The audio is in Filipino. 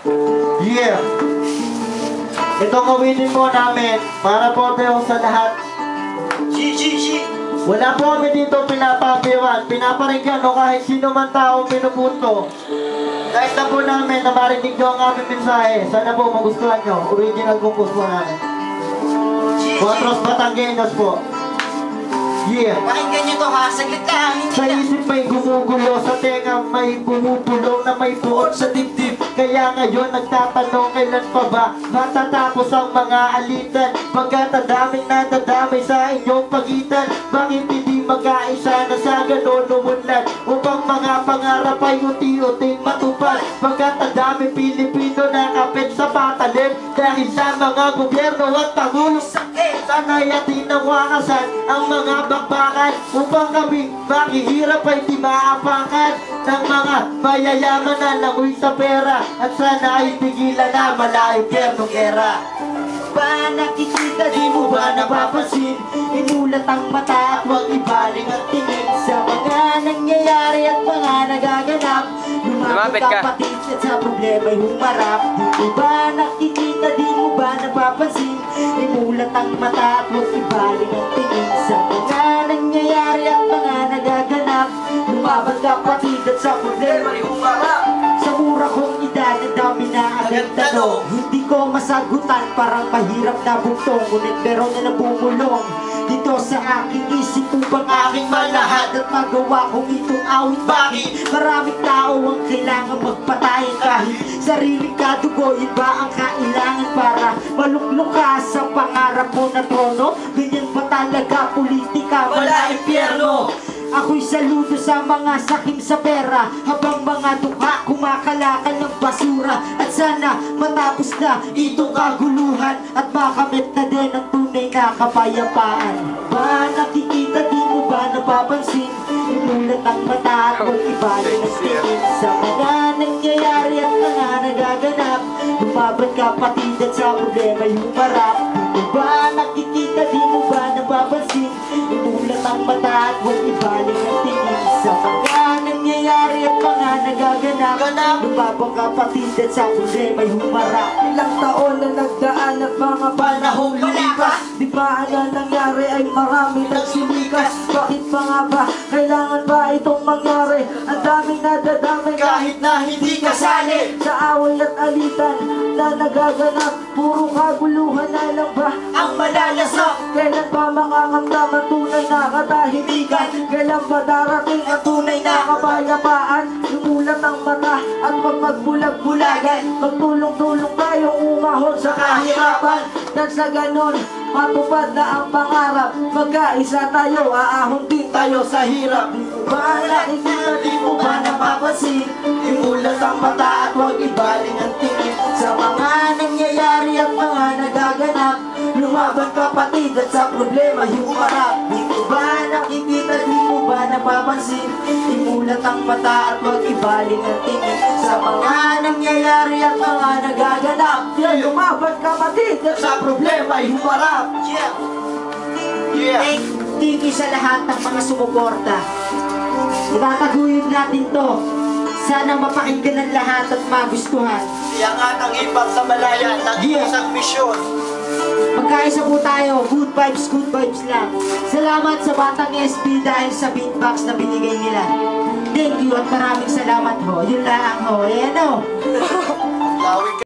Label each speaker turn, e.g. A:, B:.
A: Yeah. Itong awinin po namin para po tayo sa lahat. Wala po kami dito pinapapiwan, pinaparinggan o kahit sino man taong pinupunto. Dahil na po namin na marinig nyo ang aming mensahe. Sana po magustuhan nyo. Original compose po namin. Cuatros Batangueños po. Yeah.
B: Pakinggan nyo to ha, saglit lang.
A: Sa isip may gumugulo, sa tenga may bumubulong na may buot sa dibdib. Kaya ngayon nagtatanong kailan pa ba matatapos ang mga alitan? Pagkat ang daming nadadamay sa inyong pagitan, bakit hindi mag-aisa na sa ganon umunlad? Upang mga pangarap ay unti-unting matupad. Pagkat ang daming Pilipino na kapit sa patalim dahil sa mga gobyerno at pangulong sakit. Sana'y atinawakasan ang mga bakbakan upang kami makihirap ay di maapakan ng mga mayayaman na langoy sa pera. At sana ay tigilan na malayo pernong era.
B: Ba nakikita, di mo ba napapansin? Imulat ang mata at huwag ibaling ang tingin sa mga nangyayari at mga nagaganap. Lumapit kapatid at sa problema'y humarap. Di ba nakikita, di mo ba napapansin? Imulat ang mata at huwag ibaling ang tingin sa mga nangyayari at mga nagaganap. Lumapit kapatid at sa problema'y humarap. Sa mura kong edad, ang dami na agad tanong. Hindi ko masagutan, parang mahirap na bugtong. Ngunit meron na nabumulong dito sa aking isip upang aking malahad at magawa kong itong awit. Bakit? Maraming tao ang kailangan magpatayin kahit sariling kadugoyin ba ang kailangan para maluklok ka sa pangarap mo na trono? Ganyan ba talaga politika? Wala impyerno. Ako'y saludo sa mga sakim sa pera, habang mga dukha kumakalakal ng basura. At sana matapos na itong kaguluhan at makamit na din ang tunay na kapayapaan. Ba nakikita, di mo ba napapansin? Inulat ang mata at huwag ibaling ang tingin sa mga nangyayari at mga nagaganap. Lumaban kapatid at sa problema'y humarap. Di mo ba nakikita, di mo ba napapansin? Inulat ang mata at huwag ibaling ang tingin sa mga nangyayari at mga nagaganap. Lumabang kapatid at sa problema'y humarap.
C: Ilang taon na nagdaan at mga panahong lumipas, di ba ang nangyari ay marami nagsumikas? Bakit pa nga ba? Kailangan ba itong mangyari? Ang daming nadadamay kahit na hindi kasali sa away at alitan na nagaganap. Puro kaguluhan na lang ba ang malalasak? Kailan pa makakamdam ang tunay na katahimikan? Kailan ba darating ang tunay na kapayapaan? Lumulat ang mata at magbulag-bulagan. Magtulong-tulong tayong umahon sa kahirapan. Dahil sa ganon, matupad na ang pangarap. Magkaisa tayo, aahon din tayo sa hirap. Di mo ba nakikita, di mo ba napapansin? Imulat ang mata at huwag ibaling ang tingin sa mga nangyayari at mga nagaganap. Lumaban kapatid at sa problema humarap. Di mo ba nakikita, di mo ba napapansin? Imulat ang mata at huwag ibaling ang tingin sa mga nangyayari at mga nagaganap. Lumaban kapatid at sa problema humarap.
B: Thank you sa lahat ng mga sumuporta. Itataguyod natin to. Sana mapakinggan ng lahat at magustuhan.
A: Iangat ang ipak sa malaya ng isang misyon.
B: Magkaisa po tayo, good vibes lang. Salamat sa Batang SB dahil sa beatbox na binigay nila. Thank you at maraming salamat ho. Yun lang ho. Ayan ho.